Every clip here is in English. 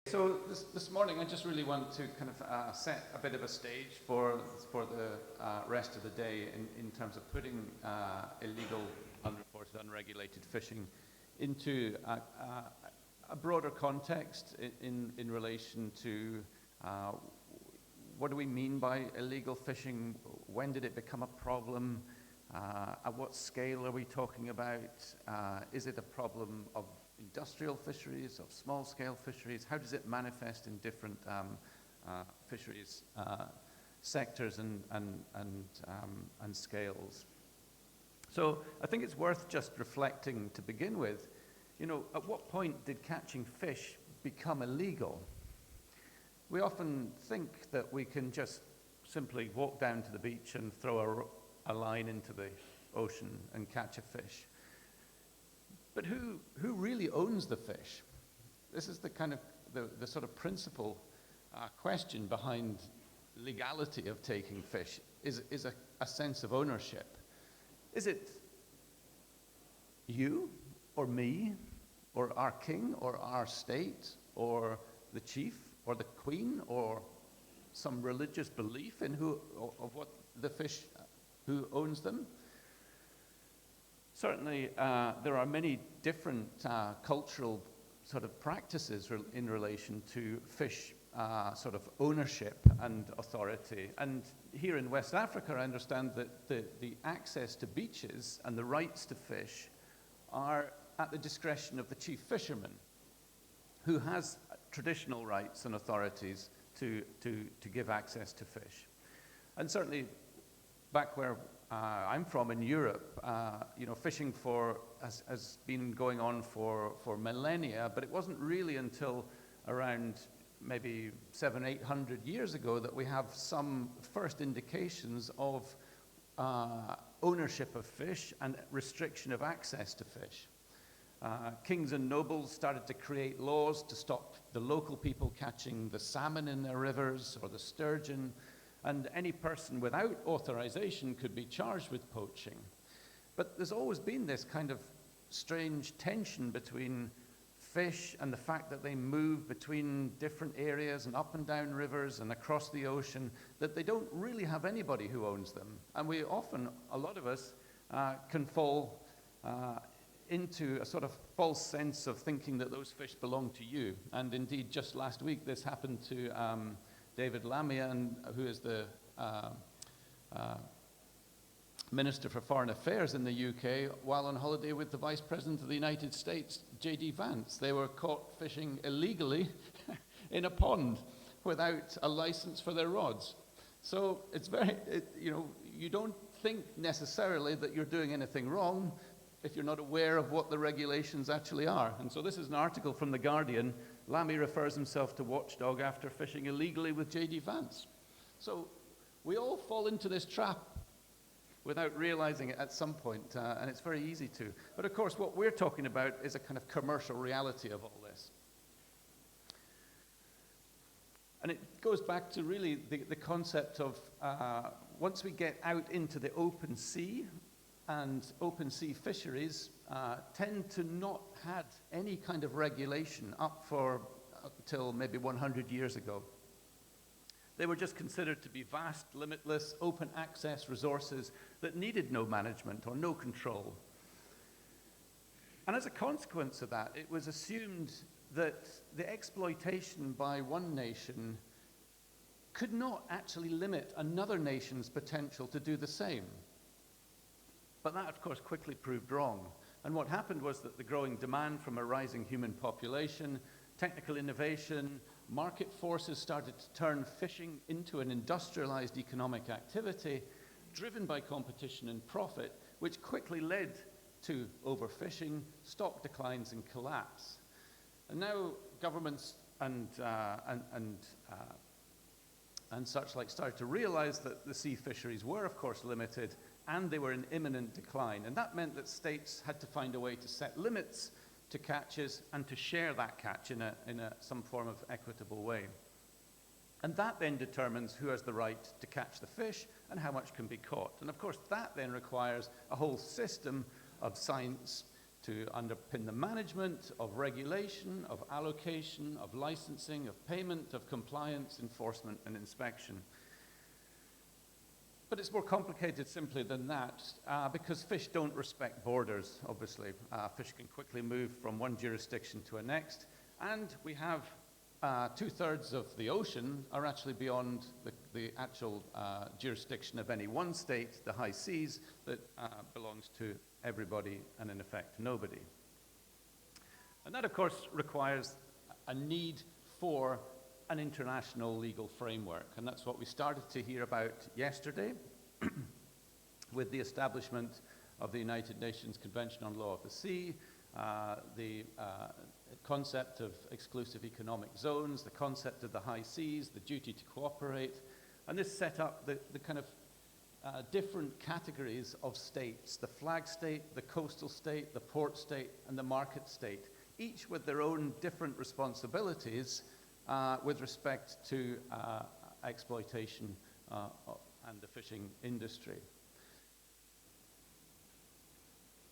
So this morning, I just really want to kind of set a bit of a stage for the rest of the day in terms of putting illegal, unreported, unregulated fishing into a broader context in relation to what do we mean by illegal fishing? When did it become a problem? At what scale are we talking about? Is it a problem of industrial fisheries, of small-scale fisheries? How does it manifest in different fisheries sectors and scales? So I think it's worth just reflecting to begin with, you know, at what point did catching fish become illegal? We often think that we can just simply walk down to the beach and throw a line into the ocean and catch a fish. But who really owns the fish? This is the kind of the sort of principal question behind legality of taking fish, is a sense of ownership. Is it you or me or our king or our state or the chief or the queen or some religious belief in what the fish, who owns them? Certainly, there are many different cultural sort of practices in relation to fish sort of ownership and authority. And here in West Africa, I understand that the access to beaches and the rights to fish are at the discretion of the chief fisherman, who has traditional rights and authorities to give access to fish. And certainly, back where I'm from in Europe, you know, fishing has been going on for millennia, but it wasn't really until around maybe 700-800 years ago that we have some first indications of ownership of fish and restriction of access to fish. Kings and nobles started to create laws to stop the local people catching the salmon in their rivers or the sturgeon, and any person without authorization could be charged with poaching. But there's always been this kind of strange tension between fish and the fact that they move between different areas and up and down rivers and across the ocean, that they don't really have anybody who owns them. And we often, a lot of us, can fall into a sort of false sense of thinking that those fish belong to you. And indeed, just last week, this happened to David Lamia, who is the Minister for Foreign Affairs in the UK, while on holiday with the Vice President of the United States, J.D. Vance. They were caught fishing illegally in a pond without a license for their rods. So it's you know, you don't think necessarily that you're doing anything wrong if you're not aware of what the regulations actually are. And so this is an article from The Guardian. Lamy refers himself to watchdog after fishing illegally with J.D. Vance. So we all fall into this trap without realizing it at some point, and it's very easy to. But of course, what we're talking about is a kind of commercial reality of all this. And it goes back to really the concept of once we get out into the open sea, and open sea fisheries tend to not had any kind of regulation up till maybe 100 years ago. They were just considered to be vast, limitless, open access resources that needed no management or no control. And as a consequence of that, it was assumed that the exploitation by one nation could not actually limit another nation's potential to do the same. But that, of course, quickly proved wrong. And what happened was that the growing demand from a rising human population, technical innovation, market forces started to turn fishing into an industrialized economic activity driven by competition and profit, which quickly led to overfishing, stock declines, and collapse. And now governments and such like started to realize that the sea fisheries were, of course, limited, and they were in imminent decline. And that meant that states had to find a way to set limits to catches and to share that catch in some form of equitable way. And that then determines who has the right to catch the fish and how much can be caught. And of course, that then requires a whole system of science to underpin the management, of regulation, of allocation, of licensing, of payment, of compliance, enforcement, and inspection. But it's more complicated simply than that, because fish don't respect borders, obviously. Fish can quickly move from one jurisdiction to a next, and we have 2/3 of the ocean are actually beyond the actual jurisdiction of any one state, the high seas, that belongs to everybody and in effect nobody. And that of course requires a need for an international legal framework, and that's what we started to hear about yesterday with the establishment of the United Nations Convention on Law of the Sea, the concept of exclusive economic zones, the concept of the high seas, the duty to cooperate, and this set up the kind of different categories of states: the flag state, the coastal state, the port state, and the market state, each with their own different responsibilities with respect to exploitation and the fishing industry.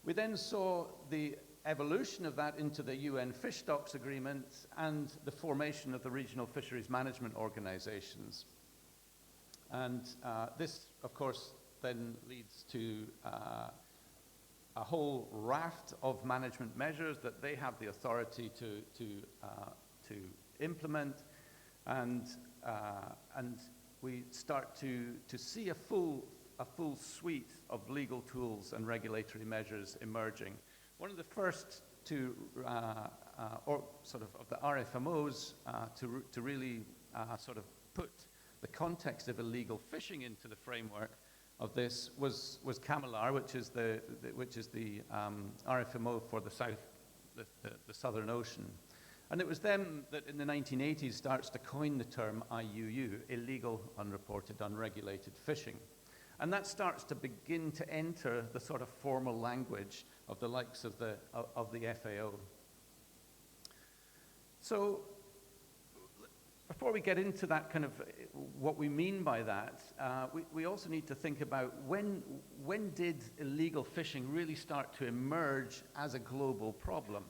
We then saw the evolution of that into the UN Fish Stocks Agreement and the formation of the regional fisheries management organizations. And this, of course, then leads to a whole raft of management measures that they have the authority to implement, and we start to see a full suite of legal tools and regulatory measures emerging. One of the first to or sort of the RFMOs to really sort of put the context of illegal fishing into the framework of this was CAMELAR, which is the RFMO for the Southern Ocean. And it was them that in the 1980s starts to coin the term IUU, illegal, unreported, unregulated fishing. And that starts to begin to enter the sort of formal language of the likes of the FAO. So before we get into that kind of what we mean by that, we also need to think about when did illegal fishing really start to emerge as a global problem?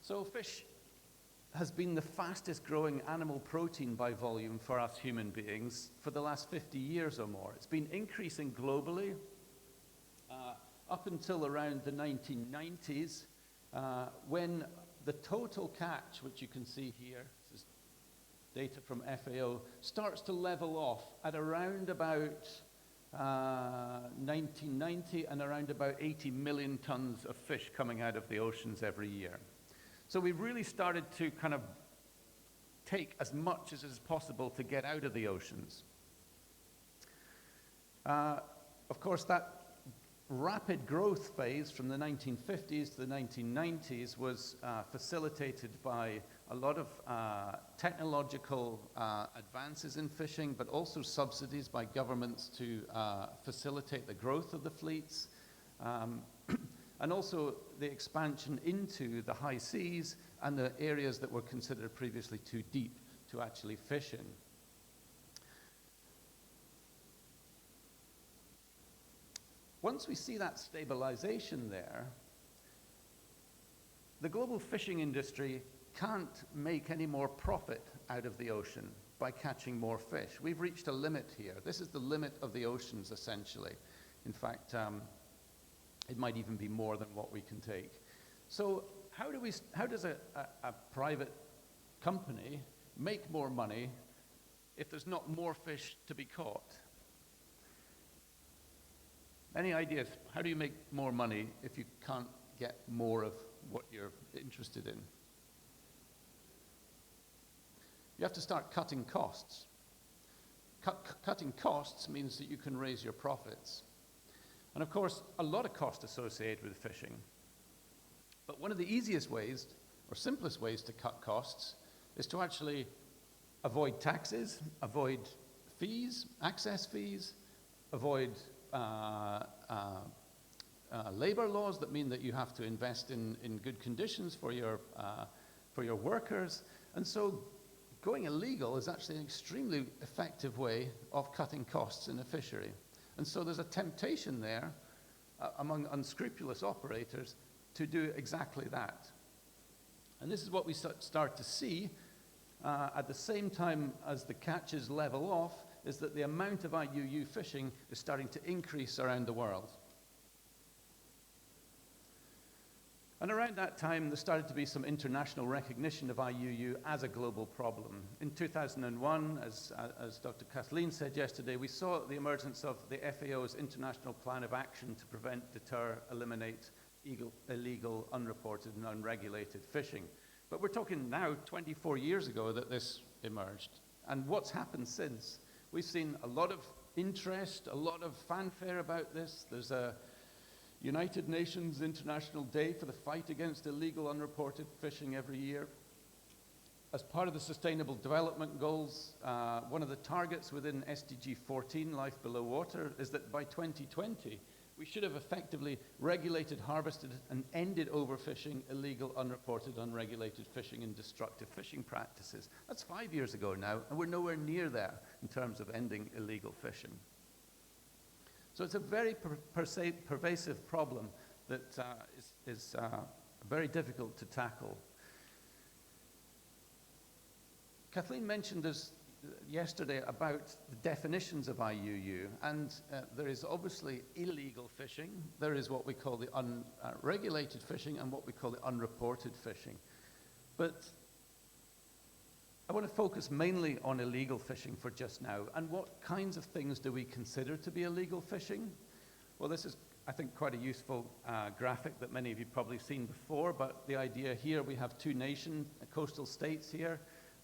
So fish has been the fastest growing animal protein by volume for us human beings for the last 50 years or more. It's been increasing globally up until around the 1990s, when the total catch, which you can see here, this is data from FAO, starts to level off at around about 1990 and around about 80 million tons of fish coming out of the oceans every year. So we've really started to kind of take as much as is possible to get out of the oceans. Of course, that rapid growth phase from the 1950s to the 1990s was facilitated by a lot of technological advances in fishing, but also subsidies by governments to facilitate the growth of the fleets. And also the expansion into the high seas and the areas that were considered previously too deep to actually fish in. Once we see that stabilization there, the global fishing industry can't make any more profit out of the ocean by catching more fish. We've reached a limit here. This is the limit of the oceans, essentially. In fact, it might even be more than what we can take. So how does a private company make more money if there's not more fish to be caught? Any ideas? How do you make more money if you can't get more of what you're interested in? You have to start cutting costs. Cutting costs means that you can raise your profits. And of course, a lot of cost associated with fishing. But one of the easiest ways, or simplest ways to cut costs, is to actually avoid taxes, avoid fees, access fees, avoid labor laws that mean that you have to invest in good conditions for your workers. And so going illegal is actually an extremely effective way of cutting costs in a fishery. And so there's a temptation there among unscrupulous operators to do exactly that. And this is what we start to see at the same time as the catches level off, is that the amount of IUU fishing is starting to increase around the world. And around that time, there started to be some international recognition of IUU as a global problem. In 2001, as Dr. Kathleen said yesterday, we saw the emergence of the FAO's International Plan of Action to Prevent, Deter, Eliminate Illegal, Unreported, and Unregulated Fishing. But we're talking now 24 years ago that this emerged. And what's happened since? We've seen a lot of interest, a lot of fanfare about this. There's a United Nations International Day for the fight against illegal unreported fishing every year. As part of the Sustainable Development Goals, one of the targets within SDG 14, Life Below Water, is that by 2020, we should have effectively regulated, harvested, and ended overfishing, illegal, unreported, unregulated fishing, and destructive fishing practices. That's 5 years ago now, and we're nowhere near there in terms of ending illegal fishing. So it's a very pervasive problem that is very difficult to tackle. Kathleen mentioned us yesterday about the definitions of IUU, and there is obviously illegal fishing. There is what we call the unregulated fishing and what we call the unreported fishing. But I want to focus mainly on illegal fishing for just now. And what kinds of things do we consider to be illegal fishing? Well, this is, I think, quite a useful graphic that many of you probably seen before, but the idea here, we have two coastal states here,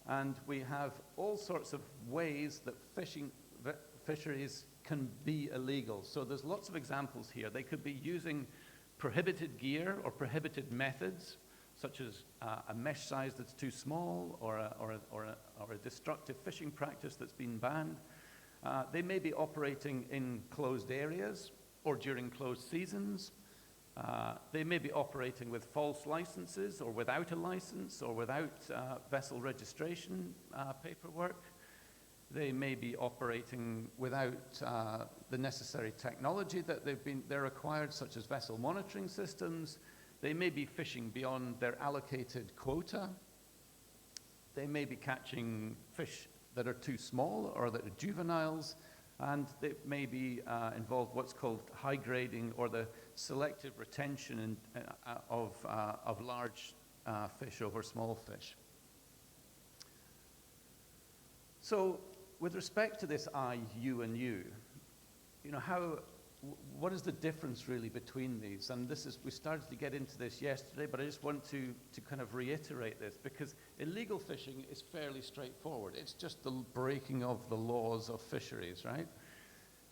and we have all sorts of ways that fisheries can be illegal. So there's lots of examples here. They could be using prohibited gear or prohibited methods, such as a mesh size that's too small, or a destructive fishing practice that's been banned. They may be operating in closed areas or during closed seasons. They may be operating with false licenses or without a license or without vessel registration paperwork. They may be operating without the necessary technology that they're required, such as vessel monitoring systems. They may be fishing beyond their allocated quota. They may be catching fish that are too small or that are juveniles. And they may be involved what's called high grading, or the selective retention of large fish over small fish. So with respect to this I, U, and U, what is the difference really between these? And we started to get into this yesterday, but I just want to kind of reiterate this, because illegal fishing is fairly straightforward. It's just the breaking of the laws of fisheries, right?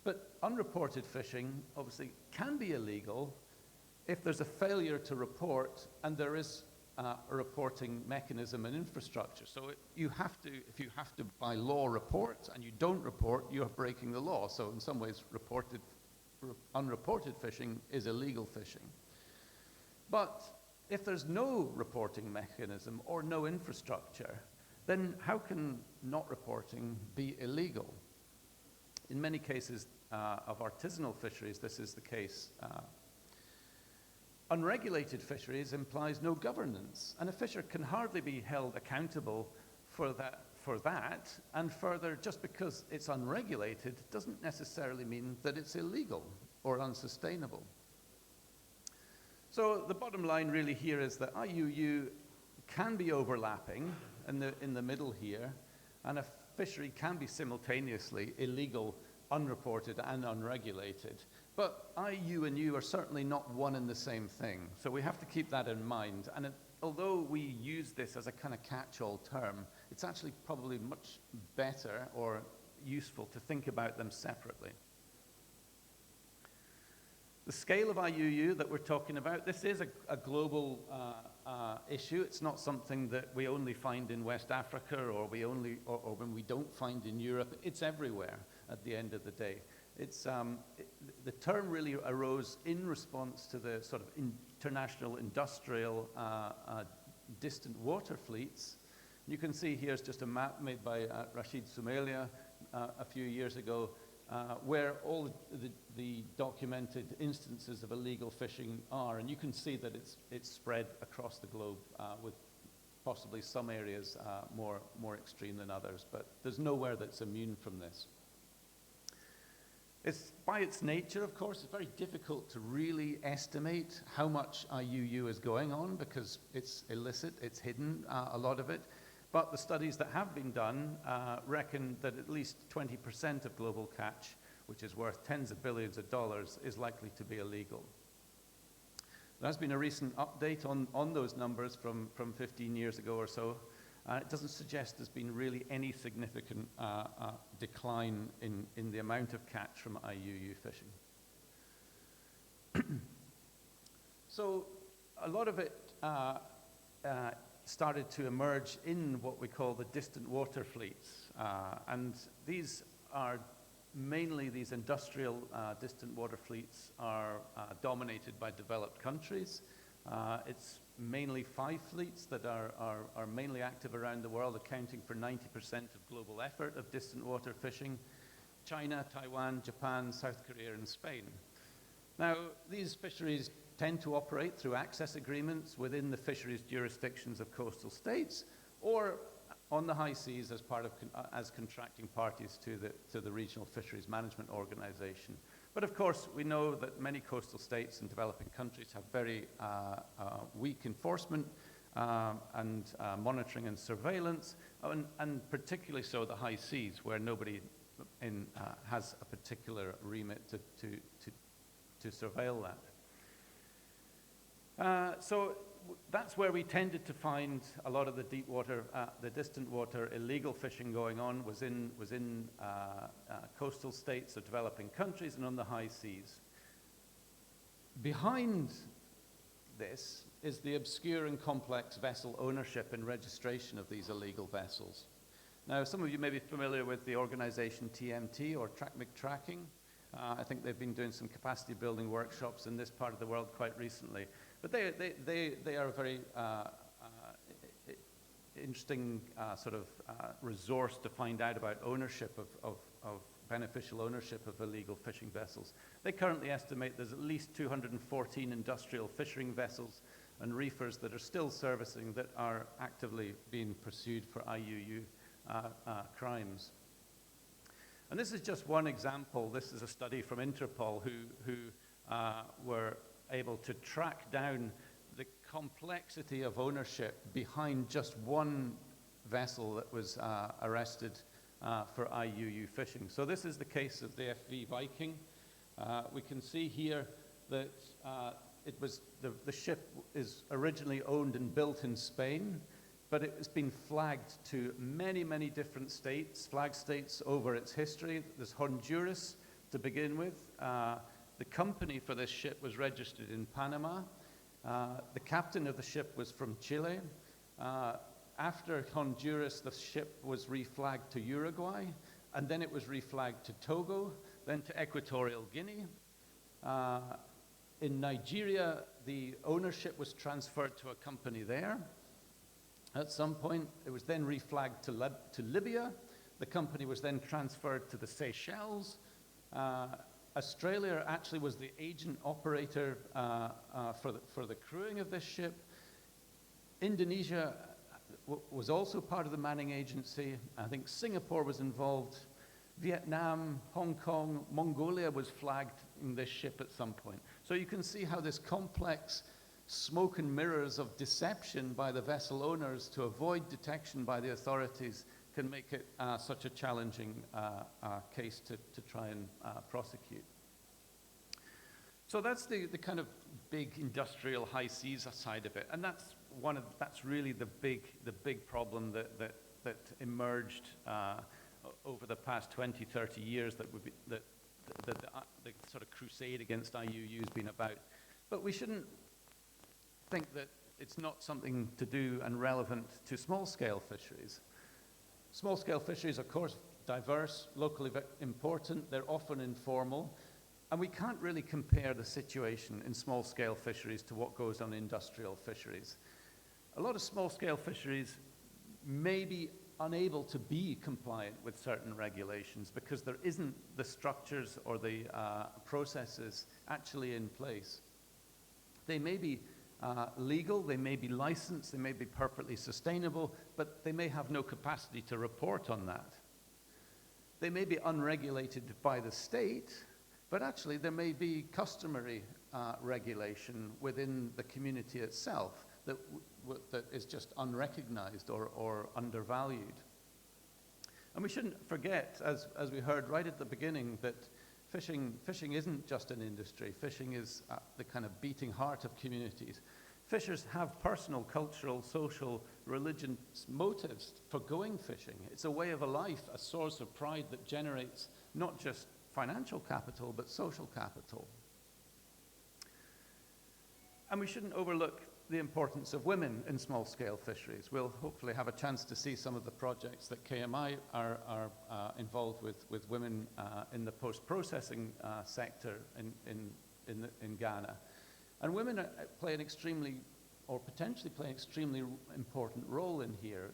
But unreported fishing obviously can be illegal if there's a failure to report and there is a reporting mechanism and infrastructure. So if you have to by law report and you don't report, you're breaking the law. So in some ways, unreported fishing is illegal fishing. But if there's no reporting mechanism or no infrastructure, then how can not reporting be illegal? In many cases of artisanal fisheries, this is the case. Unregulated fisheries implies no governance, and a fisher can hardly be held accountable for that, and further, just because it's unregulated doesn't necessarily mean that it's illegal or unsustainable. So the bottom line really here is that IUU can be overlapping in the middle here, and a fishery can be simultaneously illegal, unreported, and unregulated. But I, U, and U are certainly not one and the same thing. So we have to keep that in mind. And although we use this as a kind of catch-all term, it's actually probably much better or useful to think about them separately. The scale of IUU that we're talking about, this is a global issue. It's not something that we only find in West Africa or when we don't find in Europe. It's everywhere at the end of the day. The term really arose in response to the sort of international industrial distant water fleets. You can see here's just a map made by Rashid Soumaila a few years ago, where all the documented instances of illegal fishing are. And you can see that it's spread across the globe with possibly some areas more extreme than others, but there's nowhere that's immune from this. It's, by its nature, of course, it's very difficult to really estimate how much IUU is going on because it's illicit, it's hidden, a lot of it. But the studies that have been done reckon that at least 20% of global catch, which is worth tens of billions of dollars, is likely to be illegal. There has been a recent update on those numbers from 15 years ago or so. It doesn't suggest there's been really any significant decline in the amount of catch from IUU fishing. So a lot of it started to emerge in what we call the distant water fleets. And these are mainly, these industrial distant water fleets are dominated by developed countries. It's mainly 5 fleets that are mainly active around the world, accounting for 90% of global effort of distant water fishing: China, Taiwan, Japan, South Korea, and Spain. Now, these fisheries tend to operate through access agreements within the fisheries jurisdictions of coastal states, or on the high seas as part of as contracting parties to the regional fisheries management organization. But of course, we know that many coastal states and developing countries have very weak enforcement and monitoring and surveillance, and particularly so the high seas, where nobody has a particular remit to surveil that. So that's where we tended to find a lot of the deep water, the distant water illegal fishing going on was in coastal states or developing countries and on the high seas. Behind this is the obscure and complex vessel ownership and registration of these illegal vessels. Now, some of you may be familiar with the organization TMT, or TrackMig Tracking. I think they've been doing some capacity building workshops in this part of the world quite recently. But they are a very interesting sort of resource to find out about ownership of beneficial ownership of illegal fishing vessels. They currently estimate there's at least 214 industrial fishing vessels and reefers that are still servicing that are actively being pursued for IUU crimes. And this is just one example. This is a study from Interpol who were able to track down the complexity of ownership behind just one vessel that was arrested for IUU fishing. So this is the case of the FV Viking. We can see here that the ship is originally owned and built in Spain, but it has been flagged to many, many different states, flag states over its history. There's Honduras to begin with. The company for this ship was registered in Panama. The captain of the ship was from Chile. After Honduras, the ship was reflagged to Uruguay, and then it was reflagged to Togo, then to Equatorial Guinea. In Nigeria, the ownership was transferred to a company there. At some point, it was then reflagged to Libya. The company was then transferred to the Seychelles. Australia actually was the agent operator for the crewing of this ship. Indonesia was also part of the manning agency. I think Singapore was involved. Vietnam, Hong Kong, Mongolia was flagged in this ship at some point. So you can see how this complex smoke and mirrors of deception by the vessel owners to avoid detection by the authorities can make it such a challenging case to try and prosecute. So that's the kind of big industrial high seas side of it, and that's really the big problem that emerged over the past 20, 30 years that the sort of crusade against IUU has been about. But we shouldn't think that it's not something to do and relevant to small-scale fisheries. Small-scale fisheries, of course, diverse, locally important, they're often informal, and we can't really compare the situation in small-scale fisheries to what goes on in industrial fisheries. A lot of small-scale fisheries may be unable to be compliant with certain regulations because there isn't the structures or the processes actually in place. They may be legal, they may be licensed, they may be perfectly sustainable, but they may have no capacity to report on that. They may be unregulated by the state, but actually there may be customary regulation within the community itself that is just unrecognized or undervalued. And we shouldn't forget, as we heard right at the beginning, that fishing isn't just an industry. Fishing is the kind of beating heart of communities. Fishers have personal, cultural, social, religious motives for going fishing. It's a way of a life, a source of pride that generates not just financial capital, but social capital. And we shouldn't overlook the importance of women in small-scale fisheries. We'll hopefully have a chance to see some of the projects that KMI are involved with women in the post-processing sector in Ghana. And women play an extremely, or potentially play an extremely important role in here.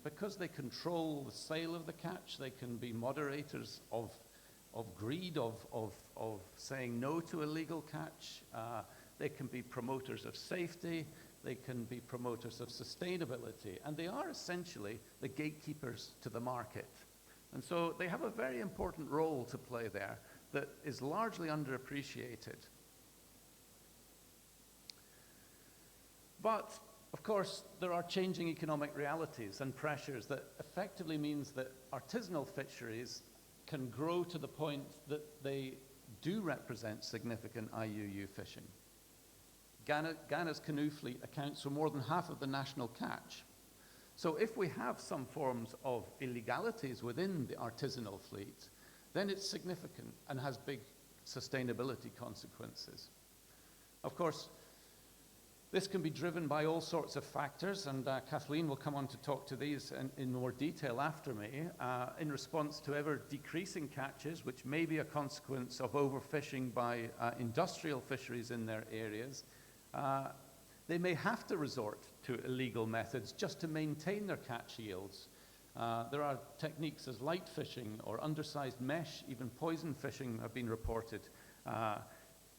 Because they control the sale of the catch, they can be moderators of greed, of saying no to illegal catch. They can be promoters of safety, they can be promoters of sustainability, and they are essentially the gatekeepers to the market. And so they have a very important role to play there that is largely underappreciated. But, of course, there are changing economic realities and pressures that effectively means that artisanal fisheries can grow to the point that they do represent significant IUU fishing. Ghana's canoe fleet accounts for more than half of the national catch. So if we have some forms of illegalities within the artisanal fleet, then it's significant and has big sustainability consequences. Of course, this can be driven by all sorts of factors, and Kathleen will come on to talk to these in more detail after me, in response to ever-decreasing catches, which may be a consequence of overfishing by industrial fisheries in their areas. They may have to resort to illegal methods just to maintain their catch yields. There are techniques as light fishing or undersized mesh, even poison fishing have been reported,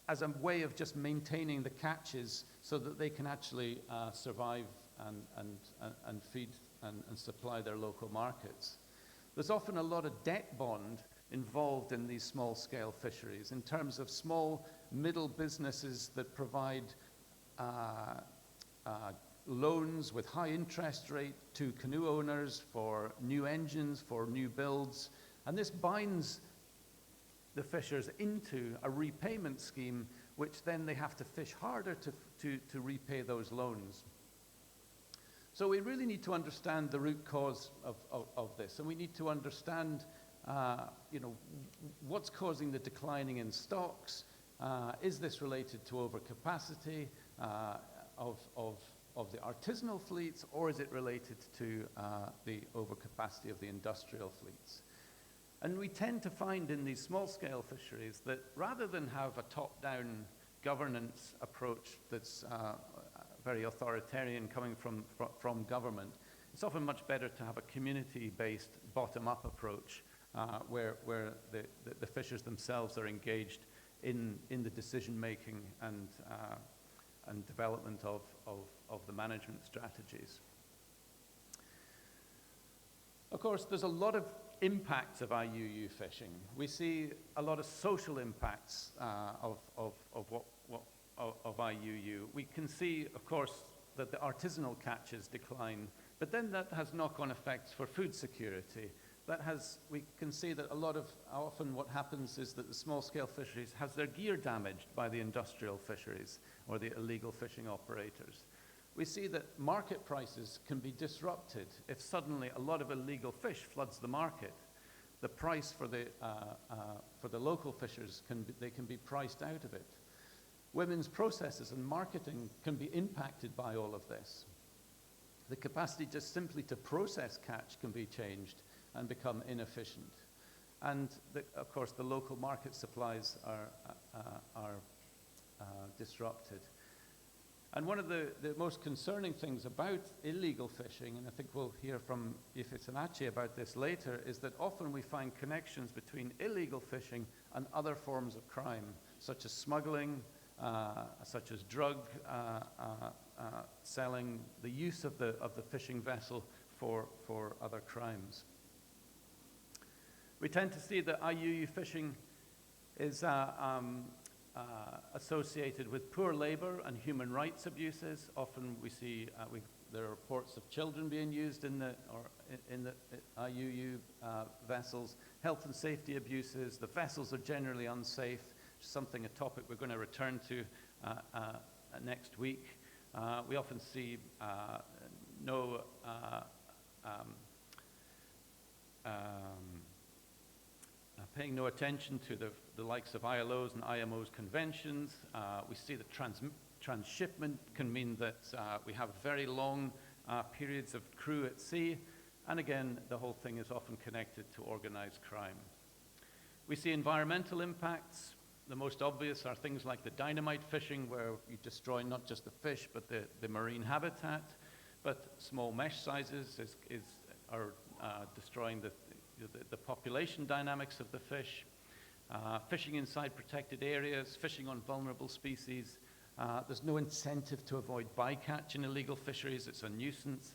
as a way of just maintaining the catches so that they can actually survive and feed and supply their local markets. There's often a lot of debt bond involved in these small-scale fisheries in terms of small middle businesses that provide loans with high interest rate to canoe owners for new engines, for new builds, and this binds the fishers into a repayment scheme, which then they have to fish harder to repay those loans. So we really need to understand the root cause of this, and we need to understand what's causing the declining in stocks. Is this related to overcapacity of the artisanal fleets, or is it related to the overcapacity of the industrial fleets? And we tend to find in these small-scale fisheries that rather than have a top-down governance approach that's very authoritarian coming from government, it's often much better to have a community-based bottom-up approach where the fishers themselves are engaged in the decision-making and development of the management strategies. Of course, there's a lot of impacts of IUU fishing. We see a lot of social impacts of IUU. We can see, of course, that the artisanal catches decline, but then that has knock-on effects for food security. We can see that often what happens is that the small-scale fisheries has their gear damaged by the industrial fisheries or the illegal fishing operators. We see that market prices can be disrupted if suddenly a lot of illegal fish floods the market. The price for the local fishers can be priced out of it. Women's processes and marketing can be impacted by all of this. The capacity just simply to process catch can be changed and become inefficient. And of course, the local market supplies are disrupted. And one of the most concerning things about illegal fishing, and I think we'll hear from Ifitanachi about this later, is that often we find connections between illegal fishing and other forms of crime, such as smuggling, such as drug selling, the use of the fishing vessel for other crimes. We tend to see that IUU fishing is associated with poor labor and human rights abuses. Often we see there are reports of children being used in the IUU vessels, health and safety abuses. The vessels are generally unsafe, a topic we're going to return to next week. We often see paying no attention to the likes of ILO's and IMO's conventions. We see that transshipment can mean that we have very long periods of crew at sea. And again, the whole thing is often connected to organized crime. We see environmental impacts. The most obvious are things like the dynamite fishing, where you destroy not just the fish, but the marine habitat. But small mesh sizes are destroying the population dynamics of the fish. Fishing inside protected areas, fishing on vulnerable species. There's no incentive to avoid bycatch in illegal fisheries. It's a nuisance.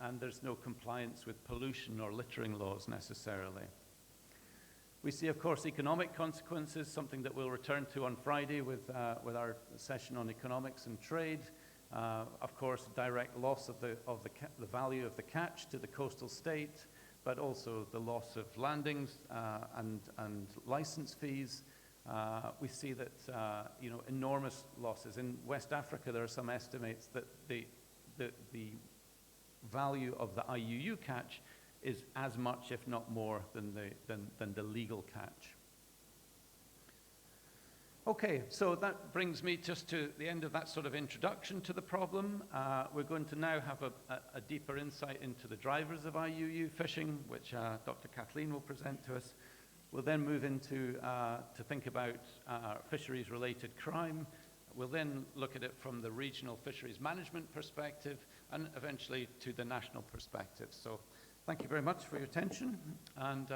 And there's no compliance with pollution or littering laws necessarily. We see, of course, economic consequences, something that we'll return to on Friday with our session on economics and trade. Of course, direct loss of the value of the catch to the coastal state, but also the loss of landings and license fees. We see that enormous losses. In West Africa, there are some estimates that the value of the IUU catch is as much, if not more, than the legal catch. Okay, so that brings me just to the end of that sort of introduction to the problem. We're going to now have a deeper insight into the drivers of IUU fishing, which Dr. Kathleen will present to us. We'll then move into to think about fisheries-related crime. We'll then look at it from the regional fisheries management perspective and eventually to the national perspective. So thank you very much for your attention, and